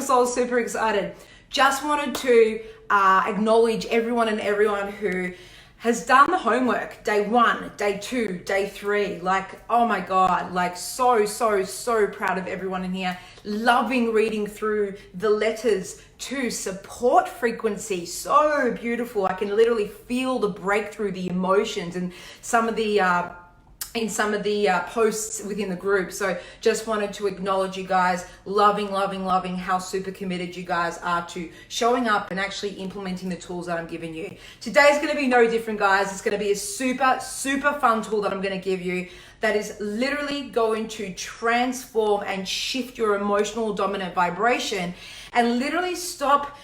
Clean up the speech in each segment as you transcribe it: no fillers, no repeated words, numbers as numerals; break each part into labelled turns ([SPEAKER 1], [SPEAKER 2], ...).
[SPEAKER 1] so super excited. Just wanted to acknowledge everyone who has done the homework. Day 1, day 2, day 3. Like, oh my God, like so proud of everyone in here. Loving reading through the letters to support frequency. So beautiful. I can literally feel the breakthrough, the emotions, and some of the posts within the group. So just wanted to acknowledge you guys, loving how super committed you guys are to showing up and actually implementing the tools that I'm giving you. Today's going to be no different, guys. It's going to be a super fun tool that I'm going to give you that is literally going to transform and shift your emotional dominant vibration and literally stop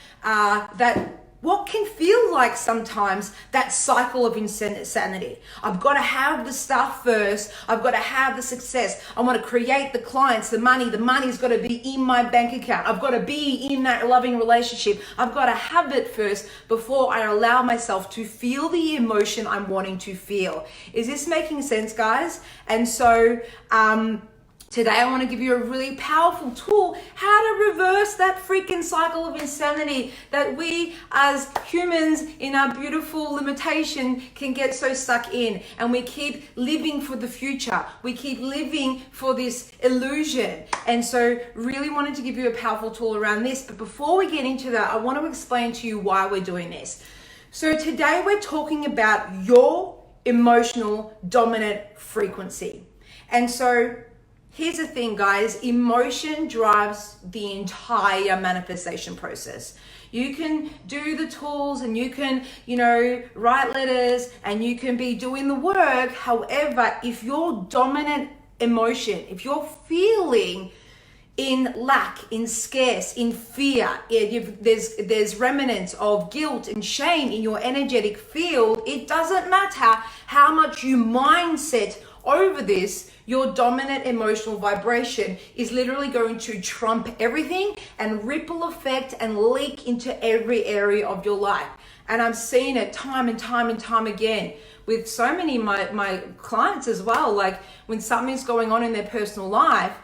[SPEAKER 1] what can feel like sometimes that cycle of insanity. I've got to have the stuff first. I've got to have the success. I want to create the clients, the money's got to be in my bank account. I've got to be in that loving relationship. I've got to have it first before I allow myself to feel the emotion I'm wanting to feel. Is this making sense, guys? And so, today I want to give you a really powerful tool, how to reverse that freaking cycle of insanity that we as humans in our beautiful limitation can get so stuck in, and we keep living for the future. We keep living for this illusion. And so really wanted to give you a powerful tool around this. But before we get into that, I want to explain to you why we're doing this. So today we're talking about your emotional dominant frequency. And so here's the thing, guys, emotion drives the entire manifestation process. You can do the tools and you can, write letters and you can be doing the work. However, if your dominant emotion, if you're feeling in lack, in scarce, in fear, there's remnants of guilt and shame in your energetic field, it doesn't matter how much you mindset over this, your dominant emotional vibration is literally going to trump everything and ripple effect and leak into every area of your life. And I'm seeing it time and time again with so many of my clients as well. Like when something's going on in their personal life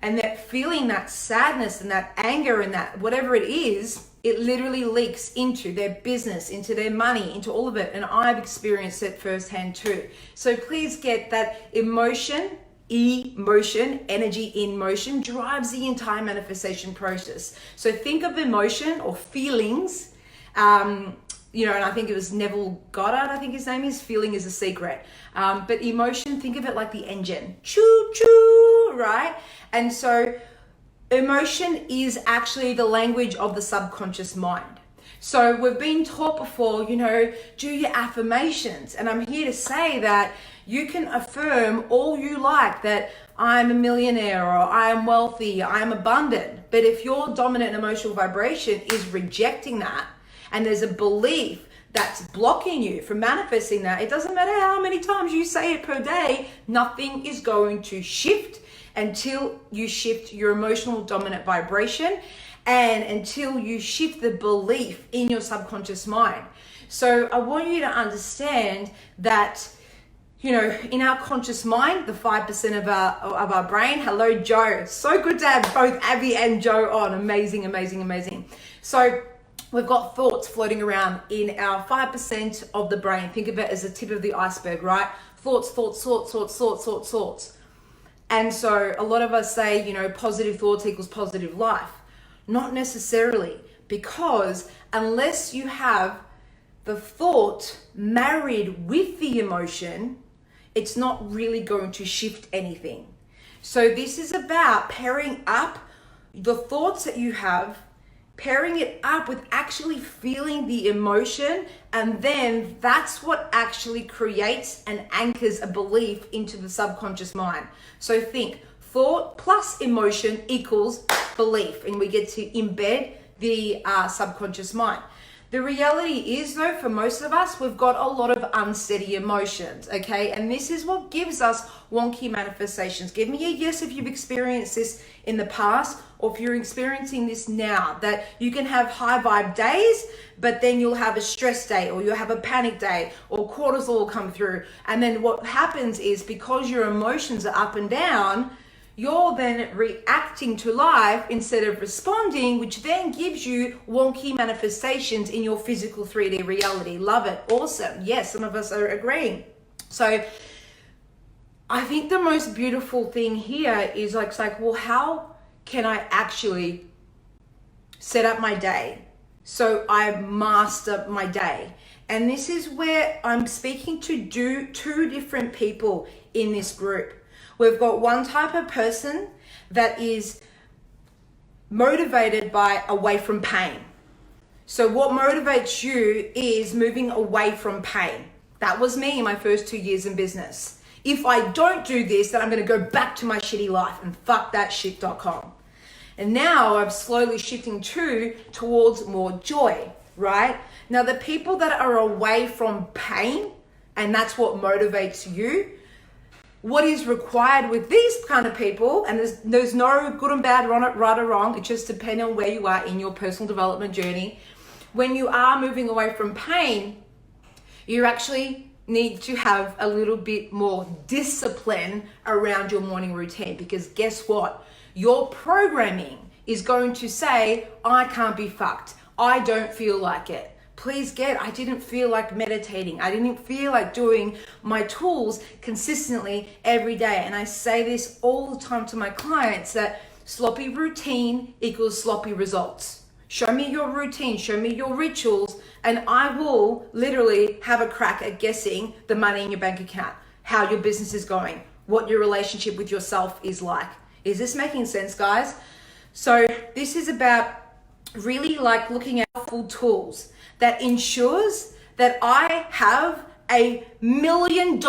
[SPEAKER 1] and they're feeling that sadness and that anger and that whatever it is, it literally leaks into their business, into their money, into all of it. And I've experienced it firsthand too. So please get that emotion, energy in motion drives the entire manifestation process. So think of emotion or feelings, and I think it was Neville Goddard, I think his name is, feeling is a secret. But emotion, think of it like the engine, choo choo, right? And so emotion is actually the language of the subconscious mind. So we've been taught before, do your affirmations. And I'm here to say that you can affirm all you like, that I'm a millionaire or I am wealthy, I am abundant. But if your dominant emotional vibration is rejecting that, and there's a belief that's blocking you from manifesting that, it doesn't matter how many times you say it per day, nothing is going to shift until you shift your emotional dominant vibration and until you shift the belief in your subconscious mind. So I want you to understand that, in our conscious mind, the 5% of our brain. Hello, Joe. So good to have both Abby and Joe on. Amazing. So we've got thoughts floating around in our 5% of the brain. Think of it as the tip of the iceberg, right? Thoughts. And so a lot of us say, positive thoughts equals positive life. Not necessarily, because unless you have the thought married with the emotion, it's not really going to shift anything. So this is about pairing up the thoughts that you have, pairing it up with actually feeling the emotion, and then that's what actually creates and anchors a belief into the subconscious mind. So think, thought plus emotion equals belief, and we get to embed the subconscious mind. The reality is, though, for most of us, we've got a lot of unsteady emotions, okay? And this is what gives us wonky manifestations. Give me a yes if you've experienced this in the past, or if you're experiencing this now, that you can have high vibe days, but then you'll have a stress day, or you'll have a panic day, or cortisol will come through. And then what happens is, because your emotions are up and down, you're then reacting to life instead of responding, which then gives you wonky manifestations in your physical 3D reality. Love it. Awesome. Yes, some of us are agreeing. So I think the most beautiful thing here is like, well, how can I actually set up my day so I master my day? And this is where I'm speaking to two different people in this group. We've got one type of person that is motivated by away from pain. So what motivates you is moving away from pain. That was me in my first 2 years in business. If I don't do this, then I'm going to go back to my shitty life and fuckthatshit.com. And now I'm slowly shifting towards more joy, right? Now the people that are away from pain, and that's what motivates you, what is required with these kind of people, and there's no good and bad, right or wrong, it just depends on where you are in your personal development journey. When you are moving away from pain, you actually need to have a little bit more discipline around your morning routine, because guess what? Your programming is going to say, I can't be fucked. I don't feel like it. I didn't feel like meditating. I didn't feel like doing my tools consistently every day. And I say this all the time to my clients, that sloppy routine equals sloppy results. Show me your routine, show me your rituals, and I will literally have a crack at guessing the money in your bank account, how your business is going, what your relationship with yourself is like. Is this making sense, guys? So this is about really like looking at full tools that ensures that I have a $1 million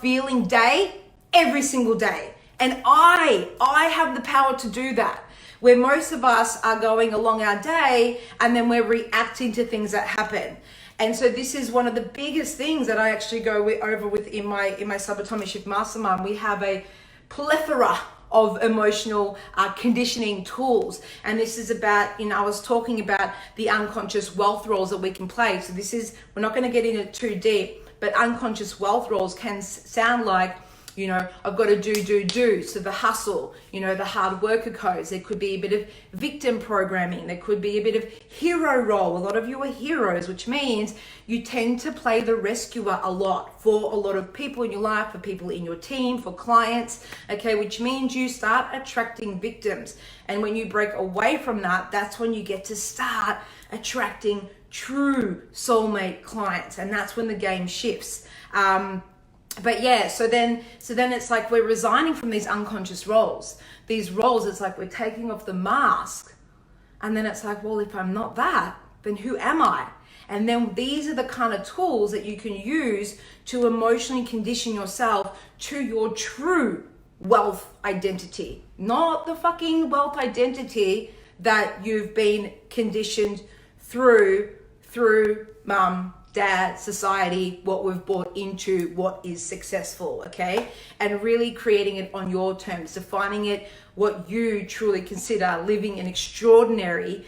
[SPEAKER 1] feeling day every single day. And I have the power to do that. Where most of us are going along our day and then we're reacting to things that happen. And so this is one of the biggest things that I actually go over with in my Subatomic Shift Mastermind. We have a plethora of emotional conditioning tools. And this is about, I was talking about the unconscious wealth roles that we can play. So we're not going to get into it too deep, but unconscious wealth roles can sound like, I've got to do. So the hustle, the hard worker codes. There could be a bit of victim programming. There could be a bit of hero role. A lot of you are heroes, which means you tend to play the rescuer a lot for a lot of people in your life, for people in your team, for clients, okay, which means you start attracting victims. And when you break away from that, that's when you get to start attracting true soulmate clients. And that's when the game shifts. But yeah, so then it's like we're resigning from these unconscious roles. These roles, it's like we're taking off the mask. And then it's like, well, if I'm not that, then who am I? And then these are the kind of tools that you can use to emotionally condition yourself to your true wealth identity. Not the fucking wealth identity that you've been conditioned through mum, dad, society, what we've bought into, what is successful, okay? And really creating it on your terms, defining it what you truly consider living an extraordinary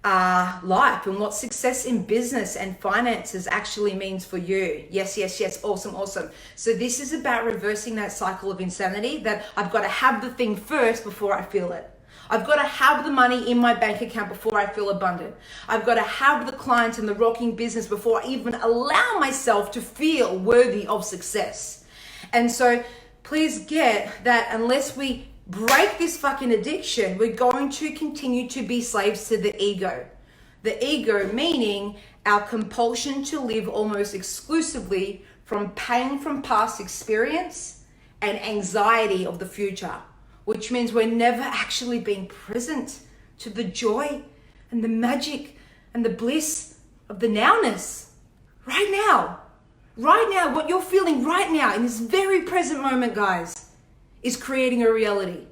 [SPEAKER 1] life, and what success in business and finances actually means for you. Yes. Awesome. So this is about reversing that cycle of insanity, that I've got to have the thing first before I feel it. I've got to have the money in my bank account before I feel abundant. I've got to have the clients and the rocking business before I even allow myself to feel worthy of success. And so please get that unless we break this fucking addiction, we're going to continue to be slaves to the ego. The ego meaning our compulsion to live almost exclusively from pain from past experience and anxiety of the future, which means we're never actually being present to the joy and the magic and the bliss of the nowness. Right now, what you're feeling right now in this very present moment, guys, is creating a reality.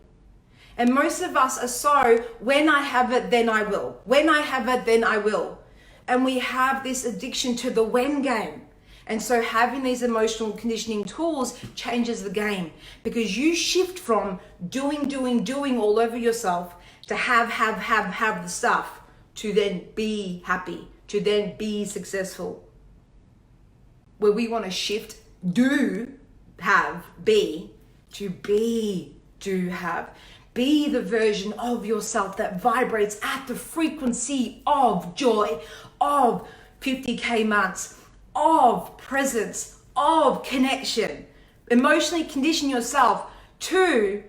[SPEAKER 1] And most of us are so, when I have it, then I will. When I have it, then I will. And we have this addiction to the when game. And so having these emotional conditioning tools changes the game, because you shift from doing all over yourself to have the stuff, to then be happy, to then be successful. Where we want to shift be, to do have. Be the version of yourself that vibrates at the frequency of joy, of 50K months, of presence, of connection. Emotionally condition yourself to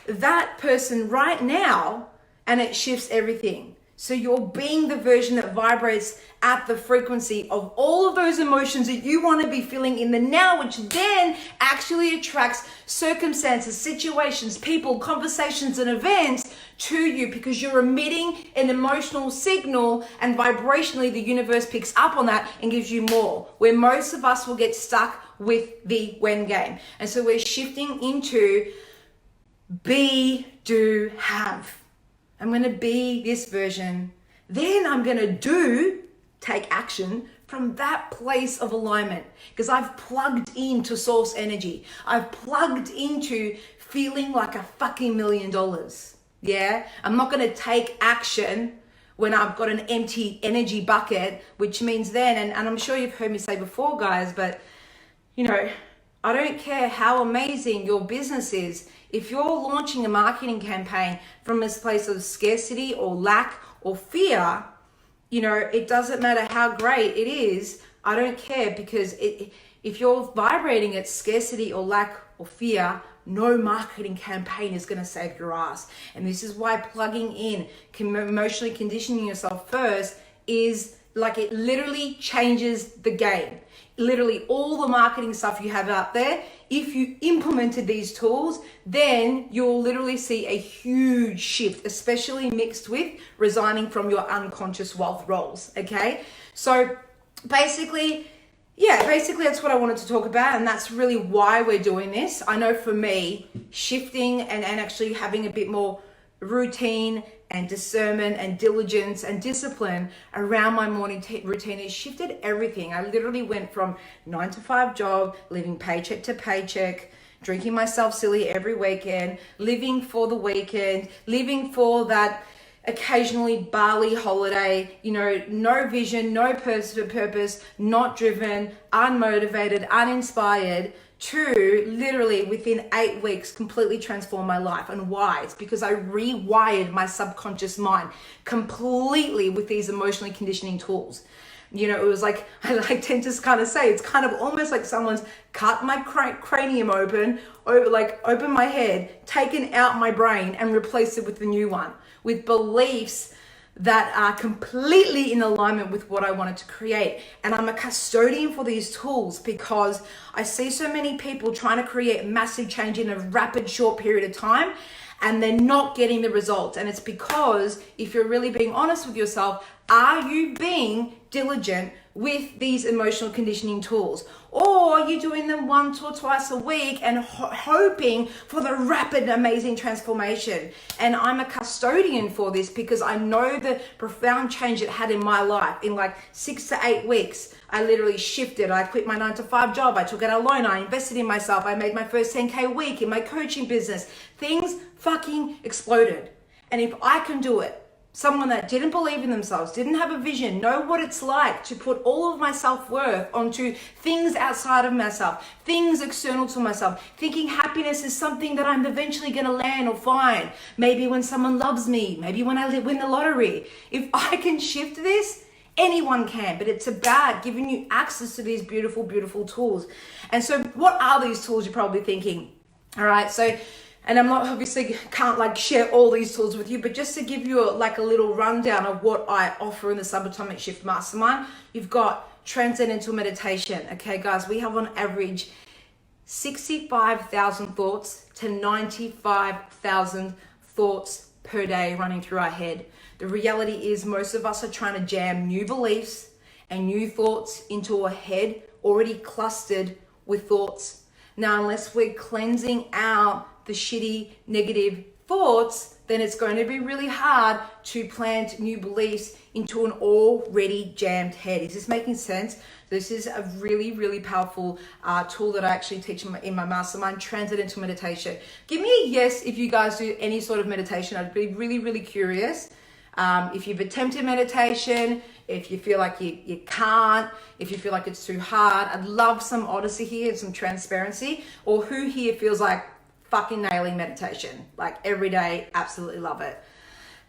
[SPEAKER 1] that person right now, and it shifts everything. So you're being the version that vibrates at the frequency of all of those emotions that you want to be feeling in the now, which then actually attracts circumstances, situations, people, conversations, and events to you, because you're emitting an emotional signal, and vibrationally the universe picks up on that and gives you more, where most of us will get stuck with the when game. And so we're shifting into be, do, have. I'm going to be this version. Then I'm going to take action from that place of alignment, because I've plugged into source energy. I've plugged into feeling like a fucking $1 million. Yeah. I'm not going to take action when I've got an empty energy bucket, which means then, and I'm sure you've heard me say before, guys, but I don't care how amazing your business is. If you're launching a marketing campaign from this place of scarcity or lack or fear, it doesn't matter how great it is. I don't care, because if you're vibrating at scarcity or lack or fear, no marketing campaign is going to save your ass. And this is why plugging in, emotionally conditioning yourself first is like, it literally changes the game. Literally all the marketing stuff you have out there, if you implemented these tools, then you'll literally see a huge shift, especially mixed with resigning from your unconscious wealth roles. Okay. So basically that's what I wanted to talk about. And that's really why we're doing this. I know for me, shifting and actually having a bit more routine and discernment and diligence and discipline around my morning routine has shifted everything. I literally went from 9-to-5 job, living paycheck to paycheck, drinking myself silly every weekend, living for the weekend, living for that occasionally Bali holiday, no vision, no purpose, not driven, unmotivated, uninspired, to literally within 8 weeks completely transform my life. And why? It's because I rewired my subconscious mind completely with these emotionally conditioning tools. It was like, I tend to kind of say, it's kind of almost like someone's cut my cranium open my head, taken out my brain and replaced it with the new one, with beliefs that are completely in alignment with what I wanted to create. And I'm a custodian for these tools, because I see so many people trying to create massive change in a rapid, short period of time, and they're not getting the results. And it's because, if you're really being honest with yourself, are you being diligent with these emotional conditioning tools? Or are you doing them once or twice a week and hoping for the rapid, amazing transformation? And I'm a custodian for this, because I know the profound change it had in my life. In like 6 to 8 weeks, I literally shifted. I quit my 9-to-5 job. I took out a loan. I invested in myself. I made my first 10K week in my coaching business. Things fucking exploded. And if I can do it, someone that didn't believe in themselves, didn't have a vision, know what it's like to put all of my self-worth onto things outside of myself, things external to myself, thinking happiness is something that I'm eventually going to land or find. Maybe when someone loves me, maybe when I win the lottery. If I can shift this, anyone can, but it's about giving you access to these beautiful, beautiful tools. And so what are these tools, you're probably thinking? All right, so, and I'm not obviously can't share all these tools with you, but just to give you a little rundown of what I offer in the Subatomic Shift Mastermind, you've got transcendental meditation. Okay, guys, we have on average 65,000 thoughts to 95,000 thoughts per day running through our head. The reality is most of us are trying to jam new beliefs and new thoughts into a head already clustered with thoughts. Now, unless we're cleansing out the shitty, negative thoughts, then it's going to be really hard to plant new beliefs into an already jammed head. Is this making sense? This is a really, really powerful tool that I actually teach in my mastermind, transcendental meditation. Give me a yes if you guys do any sort of meditation. I'd be really, really curious. If you've attempted meditation, if you feel like you can't, if you feel like it's too hard, I'd love some honesty here and some transparency. Or who here feels like fucking nailing meditation, like every day, absolutely love it.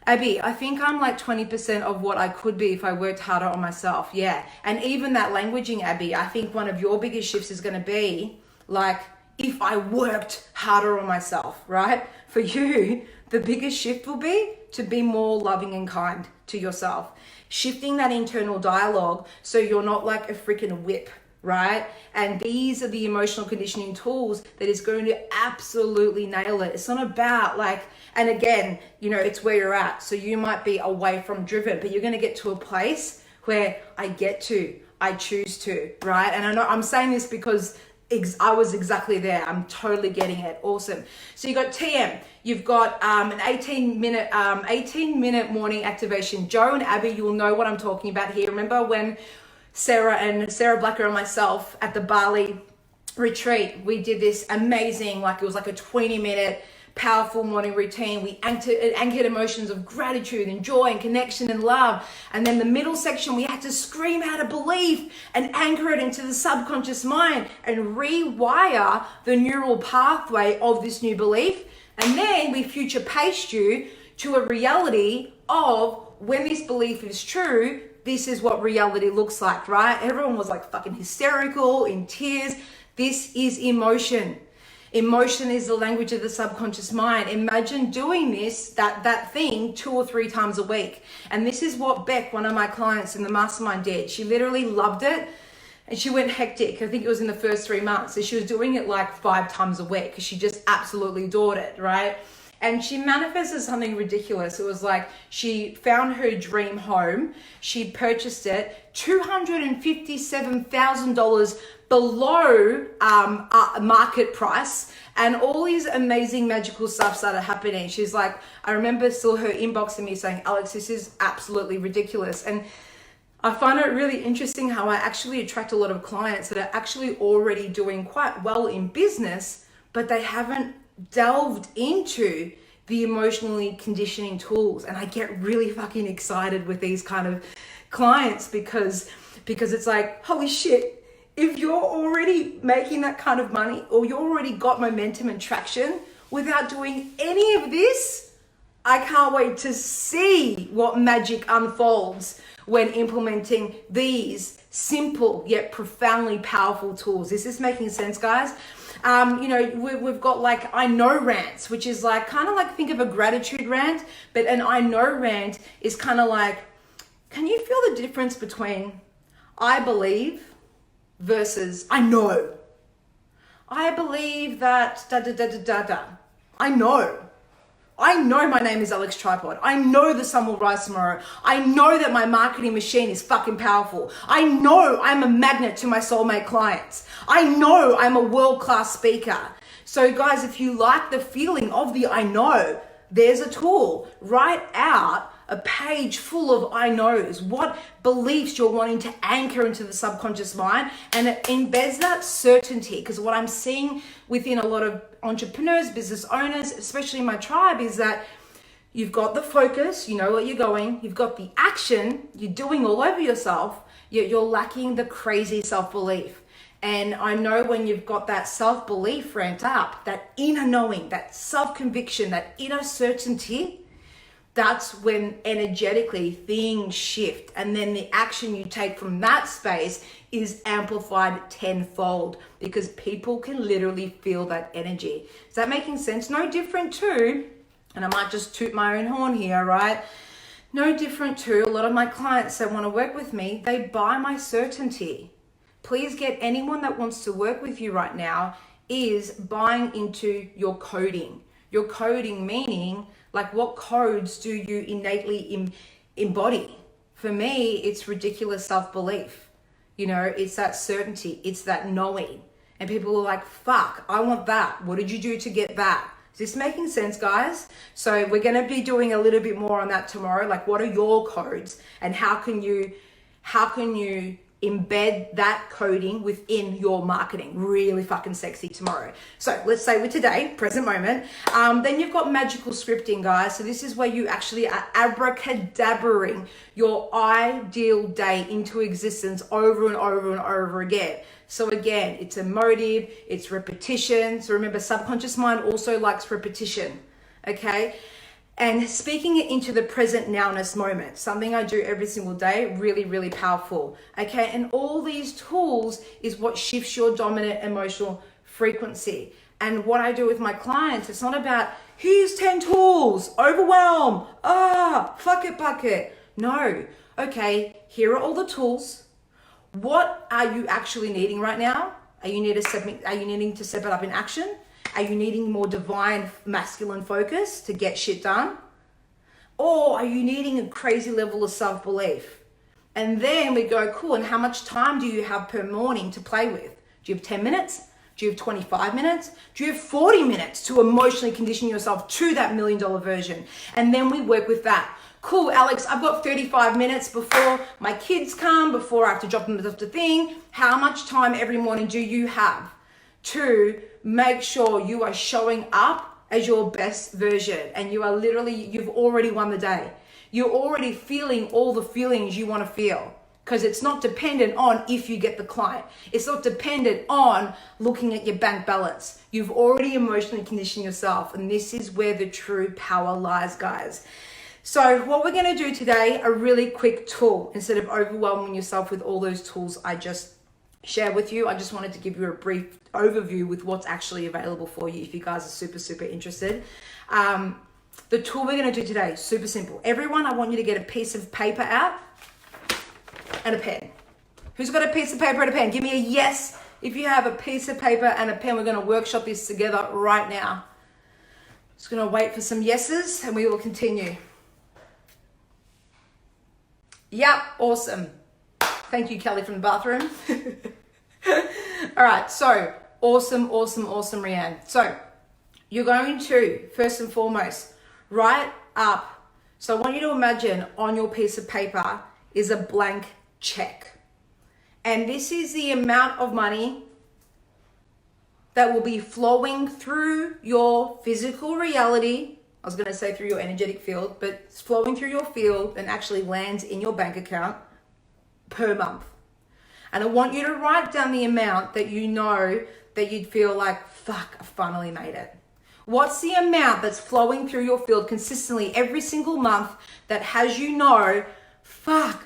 [SPEAKER 1] Abby, I think I'm like 20% of what I could be if I worked harder on myself. Yeah. And even that languaging, Abby, I think one of your biggest shifts is going to be like, if I worked harder on myself, right? For you, the biggest shift will be to be more loving and kind to yourself. Shifting that internal dialogue so you're not like a freaking whip, right? And these are the emotional conditioning tools that is going to absolutely nail it. It's not about like, and again, you know, it's where you're at. So you might be away from driven, but you're going to get to a place where I choose to, right? And I know I'm saying this because I was exactly there. I'm totally getting it. Awesome. So you got TM. You've got an 18 minute morning activation. Joe and Abby, you'll know what I'm talking about here. Remember when Sarah Blacker and myself at the Bali retreat, we did this amazing, like it was like a 20-minute powerful morning routine. We anchored emotions of gratitude and joy and connection and love. And then the middle section, we had to scream out a belief and anchor it into the subconscious mind and rewire the neural pathway of this new belief. And then we future paced you to a reality of when this belief is true, this is what reality looks like, right? Everyone was like fucking hysterical, in tears. This is emotion. Emotion is the language of the subconscious mind. Imagine doing that thing 2 or 3 times a week. And this is what Beck, one of my clients in the mastermind, did. She literally loved it. And she went hectic. I think it was in the first 3 months. So she was doing it like 5 times a week because she just absolutely adored it, right? And she manifested something ridiculous. It was like she found her dream home. She purchased it $257,000 below market price, and all these amazing magical stuff started happening. She's like, I remember still her inboxing me saying, Alex, this is absolutely ridiculous. And I find it really interesting how I actually attract a lot of clients that are actually already doing quite well in business, but they haven't delved into the emotionally conditioning tools. And I get really fucking excited with these kind of clients because it's like, holy shit, if you're already making that kind of money or you already got momentum and traction without doing any of this, I can't wait to see what magic unfolds when implementing these simple yet profoundly powerful tools. Is this making sense, guys? We've got like I know rants, which is like kind of like think of a gratitude rant, but an I know rant is kind of like, can you feel the difference between I believe versus I know? I believe that I know my name is Alex Tripod. I know the sun will rise tomorrow. I know that my marketing machine is fucking powerful. I know I'm a magnet to my soulmate clients. I know I'm a world-class speaker. So guys, if you like the feeling of the I know, there's a tool. Write out a page full of I knows, what beliefs you're wanting to anchor into the subconscious mind, and it embeds that certainty. Because what I'm seeing within a lot of entrepreneurs, business owners, especially in my tribe, is that you've got the focus, you know where you're going, you've got the action, you're doing all over yourself, yet you're lacking the crazy self-belief. And I know when you've got that self-belief ramped up, that inner knowing, that self-conviction, that inner certainty, that's when energetically things shift. And then the action you take from that space is amplified tenfold because people can literally feel that energy. Is that making sense? No different to, and I might just toot my own horn here, right? No different to a lot of my clients that want to work with me, they buy my certainty. Please get anyone that wants to work with you right now is buying into your coding. Your coding meaning, like what codes do you innately embody? For me, it's ridiculous self-belief. You know, it's that certainty, it's that knowing. And people are like, fuck, I want that. What did you do to get that? Is this making sense, guys? So we're gonna be doing a little bit more on that tomorrow. Like, what are your codes and how can you embed that coding within your marketing. Really fucking sexy tomorrow. So let's say with today, present moment, then you've got magical scripting, guys. So this is where you actually are abracadabbering your ideal day into existence over and over and over again. So again, it's a motive, it's repetition. So remember, subconscious mind also likes repetition, okay? And speaking it into the present nowness moment, something I do every single day, really, really powerful, okay? And all these tools is what shifts your dominant emotional frequency. And what I do with my clients, it's not about, here's 10 tools, overwhelm, fuck it, bucket. No, okay, here are all the tools. What are you actually needing right now? Are you needing to step it up in action? Are you needing more divine masculine focus to get shit done? Or are you needing a crazy level of self-belief? And then we go, cool, and how much time do you have per morning to play with? Do you have 10 minutes? Do you have 25 minutes? Do you have 40 minutes to emotionally condition yourself to that $1 million version? And then we work with that. Cool, Alex, I've got 35 minutes before my kids come, before I have to drop them off the thing. How much time every morning do you have to make sure you are showing up as your best version? And you are literally, you've already won the day. You're already feeling all the feelings you want to feel, because it's not dependent on if you get the client. It's not dependent on looking at your bank balance. You've already emotionally conditioned yourself. And this is where the true power lies, guys. So what we're going to do today, a really quick tool, instead of overwhelming yourself with all those tools I just share with you. I just wanted to give you a brief overview with what's actually available for you if you guys are super, super interested. The tool we're going to do today, super simple. Everyone, I want you to get a piece of paper out and a pen. Who's got a piece of paper and a pen? Give me a yes if you have a piece of paper and a pen. We're going to workshop this together right now. Just going to wait for some yeses and we will continue. Yep, awesome. Thank you, Kelly from the bathroom. All right, so awesome, Rianne. So you're going to, first and foremost, write up. So I want you to imagine on your piece of paper is a blank check. And this is the amount of money that will be flowing through your physical reality. I was going to say through your energetic field, but it's flowing through your field and actually lands in your bank account per month. And I want you to write down the amount that you know that you'd feel like, fuck, I finally made it. What's the amount that's flowing through your field consistently every single month that has you know, fuck,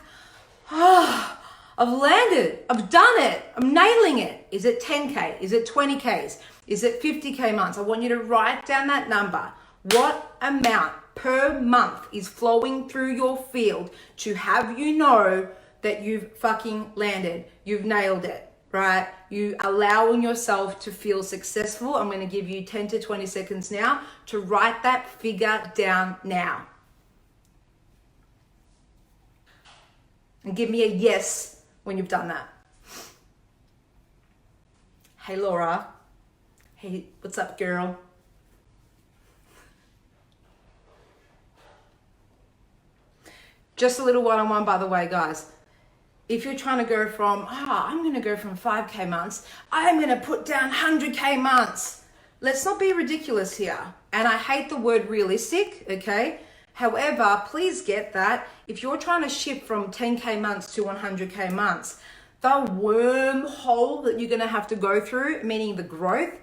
[SPEAKER 1] I've landed, I've done it, I'm nailing it. Is it 10K? Is it 20Ks? Is it 50K months? I want you to write down that number. What amount per month is flowing through your field to have you know that you've fucking landed, you've nailed it, right? You allowing yourself to feel successful. I'm going to give you 10 to 20 seconds now to write that figure down now. And give me a yes when you've done that. Hey, Laura. Hey, what's up, girl? Just a little one-on-one, by the way, guys. If you're trying to go from, I'm going to go from 5K months, I'm going to put down 100K months. Let's not be ridiculous here. And I hate the word realistic, okay? However, please get that if you're trying to shift from 10K months to 100K months, the wormhole that you're going to have to go through, meaning the growth,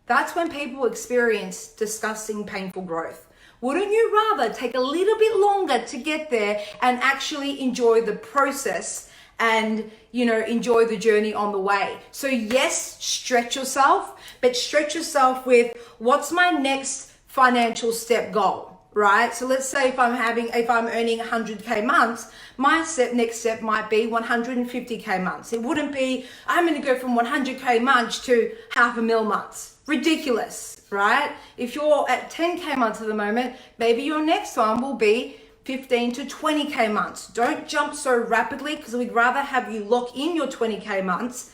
[SPEAKER 1] that's when people experience disgusting, painful growth. Wouldn't you rather take a little bit longer to get there and actually enjoy the process and, enjoy the journey on the way? So yes, stretch yourself, but stretch yourself with what's my next financial step goal, right? So let's say if I'm earning 100K months, my next step might be 150K months. It wouldn't be, I'm going to go from 100K months to 500,000 months. Ridiculous, right? If you're at 10K months at the moment, maybe your next one will be 15 to 20K months. Don't jump so rapidly because we'd rather have you lock in your 20K months,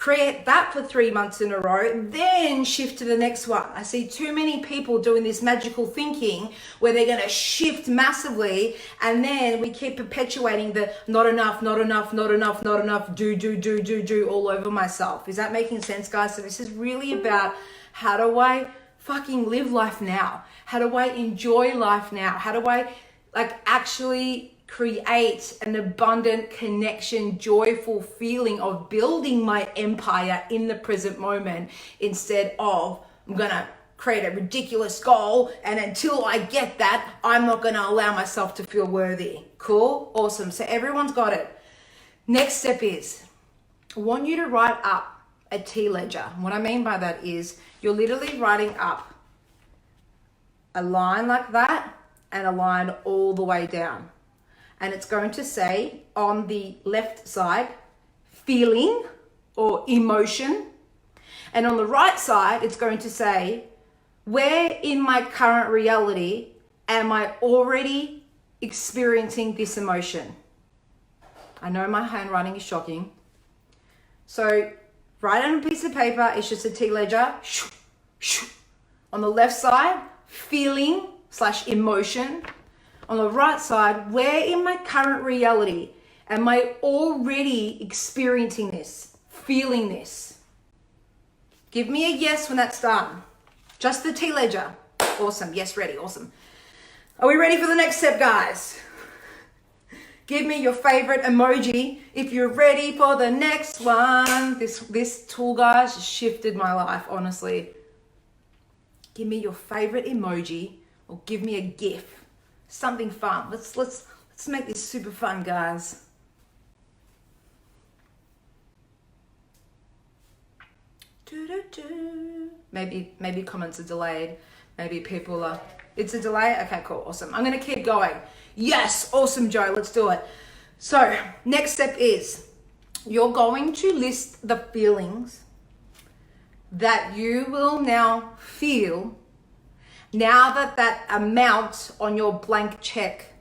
[SPEAKER 1] create that for 3 months in a row, then shift to the next one. I see too many people doing this magical thinking where they're going to shift massively, and then we keep perpetuating the not enough, not enough, not enough, not enough, do all over myself. Is that making sense, guys? So this is really about, how do I fucking live life now? How do I enjoy life now? How do I actually create an abundant connection, joyful feeling of building my empire in the present moment, instead of, I'm gonna create a ridiculous goal and until I get that, I'm not gonna allow myself to feel worthy. Cool? Awesome. So everyone's got it. Next step is, I want you to write up a T ledger. What I mean by that is, you're literally writing up a line like that and a line all the way down. And it's going to say on the left side, feeling or emotion. And on the right side, it's going to say, where in my current reality am I already experiencing this emotion? I know my handwriting is shocking. So write on a piece of paper, it's just a T ledger. On the left side, feeling / emotion. On the right side, where in my current reality am I already experiencing this, feeling this? Give me a yes when that's done. Just the T ledger. Awesome. Yes, ready. Awesome. Are we ready for the next step, guys? Give me your favorite emoji if you're ready for the next one. This tool, guys, shifted my life, honestly. Give me your favorite emoji or give me a GIF. Something fun. Let's make this super fun, guys. Maybe comments are delayed. Maybe people are. It's a delay. Okay, cool, awesome. I'm gonna keep going. Yes, awesome, Joe. Let's do it. So next step is, you're going to list the feelings that you will now feel now that amount on your blank check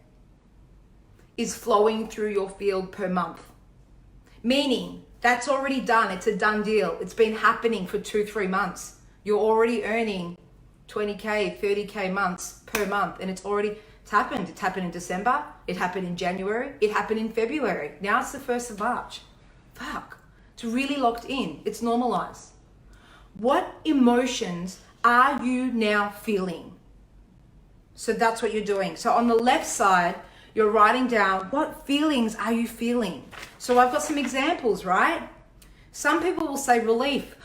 [SPEAKER 1] is flowing through your field per month. Meaning, that's already done. It's a done deal. It's been happening for 2-3 months. You're already earning 20K, 30K months per month. And it's happened. It's happened in December. It happened in January. It happened in February. Now it's the 1st of March. Fuck. It's really locked in. It's normalized. What emotions are you now feeling? So that's what you're doing. So on the left side, you're writing down, what feelings are you feeling? So I've got some examples, right? Some people will say relief.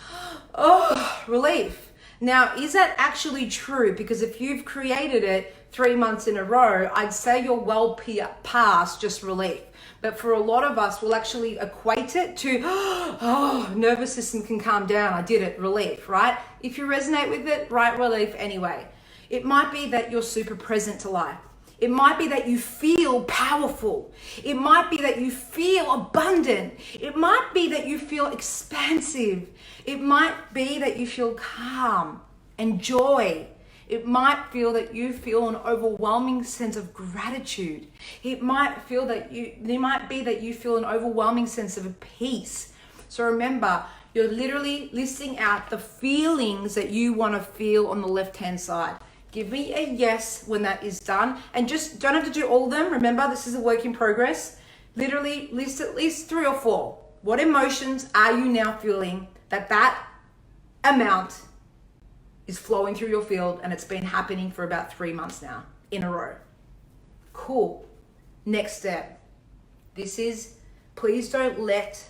[SPEAKER 1] Oh, relief. Now, is that actually true? Because if you've created it 3 months in a row, I'd say you're well past just relief. But for a lot of us, we'll actually equate it to, oh, nervous system can calm down. I did it, relief, right? If you resonate with it, write relief anyway. It might be that you're super present to life. It might be that you feel powerful. It might be that you feel abundant. It might be that you feel expansive. It might be that you feel calm and joy. It might feel that you feel an overwhelming sense of gratitude. It might be that you feel an overwhelming sense of peace. So remember, you're literally listing out the feelings that you want to feel on the left-hand side. Give me a yes when that is done. And just don't have to do all of them. Remember, this is a work in progress. Literally list at least 3 or 4. What emotions are you now feeling that amount is flowing through your field, and it's been happening for about 3 months now in a row? Cool. Next step. Please don't let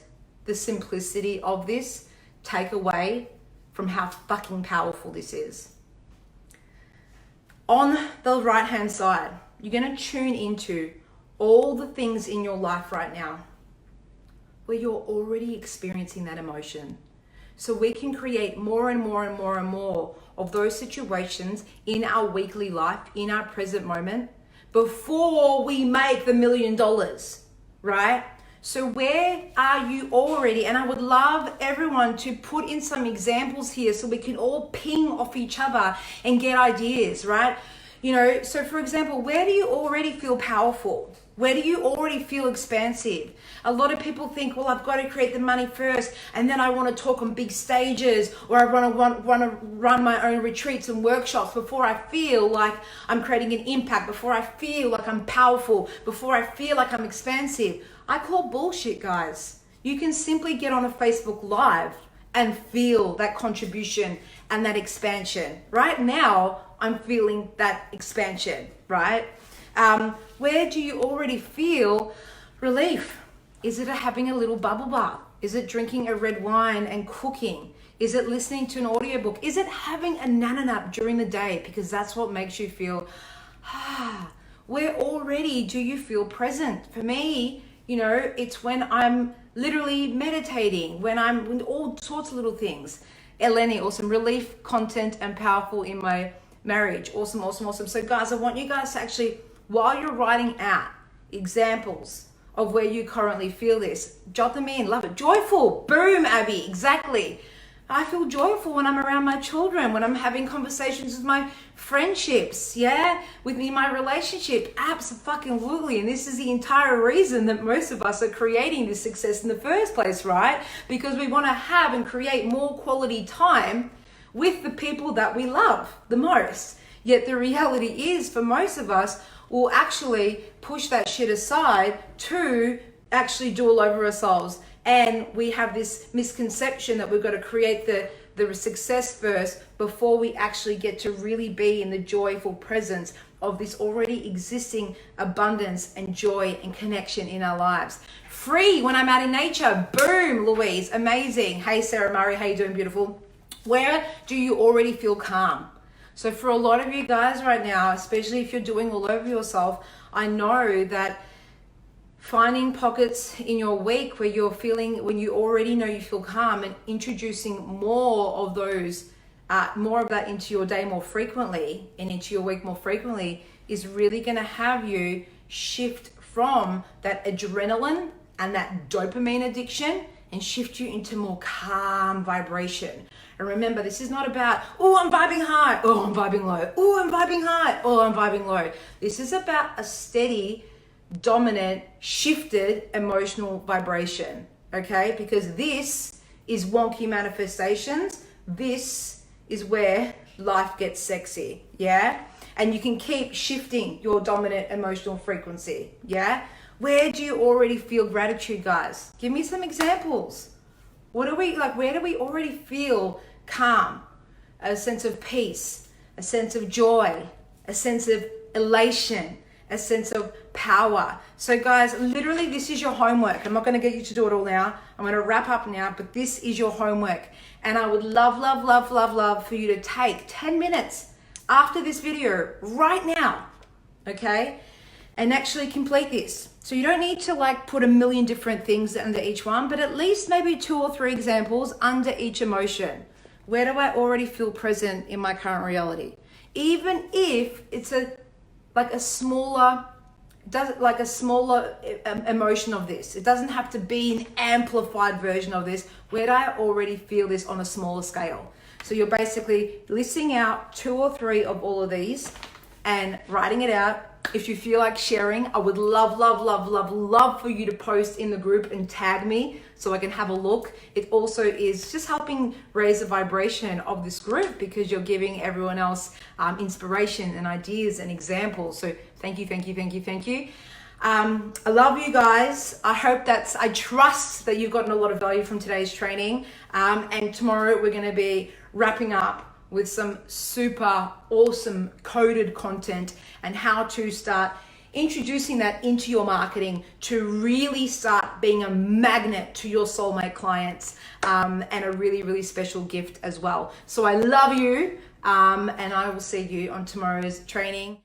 [SPEAKER 1] the simplicity of this take away from how fucking powerful this is. On the right-hand side, you're going to tune into all the things in your life right now where you're already experiencing that emotion. So we can create more and more and more and more of those situations in our weekly life, in our present moment, before we make the $1 million, right? So where are you already? And I would love everyone to put in some examples here so we can all ping off each other and get ideas, right? You know, so for example, where do you already feel powerful? Where do you already feel expansive? A lot of people think, well, I've got to create the money first, and then I want to talk on big stages, or I want to run my own retreats and workshops before I feel like I'm creating an impact, before I feel like I'm powerful, before I feel like I'm expansive. I call bullshit, guys. You can simply get on a Facebook Live and feel that contribution and that expansion. Right now, I'm feeling that expansion, right? Where do you already feel relief? Is it having a little bubble bath? Is it drinking a red wine and cooking? Is it listening to an audiobook? Is it having a nana nap during the day? Because that's what makes you feel, where already do you feel present? For me, you know, it's when I'm literally meditating, when I'm with all sorts of little things. Eleni, awesome. Relief, content, and powerful in my marriage. Awesome, awesome, awesome. So guys, I want you guys to actually, while you're writing out examples of where you currently feel this, jot them in. Love it. Joyful. Boom, Abby. Exactly. I feel joyful when I'm around my children, when I'm having conversations with my friendships, yeah? With me, my relationship. Absolutely. And this is the entire reason that most of us are creating this success in the first place, right? Because we want to have and create more quality time with the people that we love the most. Yet the reality is, for most of us, we'll actually push that shit aside to actually do all over ourselves. And we have this misconception that we've got to create the success first before we actually get to really be in the joyful presence of this already existing abundance and joy and connection in our lives. Free when I'm out in nature. Boom, Louise. Amazing. Hey, Sarah Murray. How you doing, beautiful? Where do you already feel calm? So for a lot of you guys right now, especially if you're doing all over yourself, I know that finding pockets in your week where you're feeling, when you already know you feel calm, and introducing more of those, more of that into your day more frequently and into your week more frequently is really going to have you shift from that adrenaline and that dopamine addiction and shift you into more calm vibration. And remember, this is not about, oh, I'm vibing high, oh, I'm vibing low, oh, I'm vibing high, oh, I'm vibing low. This is about a steady, dominant, shifted emotional vibration, okay? Because this is wonky manifestations. This is where life gets sexy, yeah? And you can keep shifting your dominant emotional frequency, yeah? Where do you already feel gratitude, guys? Give me some examples. What are we like? Where do we already feel calm? A sense of peace, a sense of joy, a sense of elation, a sense of power. So guys, literally this is your homework. I'm not going to get you to do it all now. I'm going to wrap up now, but this is your homework. And I would love, love, love, love, love for you to take 10 minutes after this video right now, okay? And actually complete this. So you don't need to like put a million different things under each one, but at least maybe 2 or 3 examples under each emotion. Where do I already feel present in my current reality? Even if it's a smaller emotion of this. It doesn't have to be an amplified version of this. Where do I already feel this on a smaller scale? So you're basically listing out 2 or 3 of all of these and writing it out. If you feel like sharing, I would love, love, love, love, love for you to post in the group and tag me so I can have a look. It also is just helping raise the vibration of this group because you're giving everyone else inspiration and ideas and examples. So thank you, thank you, thank you, thank you. I love you guys. I trust that you've gotten a lot of value from today's training. And tomorrow we're going to be wrapping up with some super awesome coded content and how to start introducing that into your marketing to really start being a magnet to your soulmate clients, and a really, really special gift as well. So I love you, and I will see you on tomorrow's training.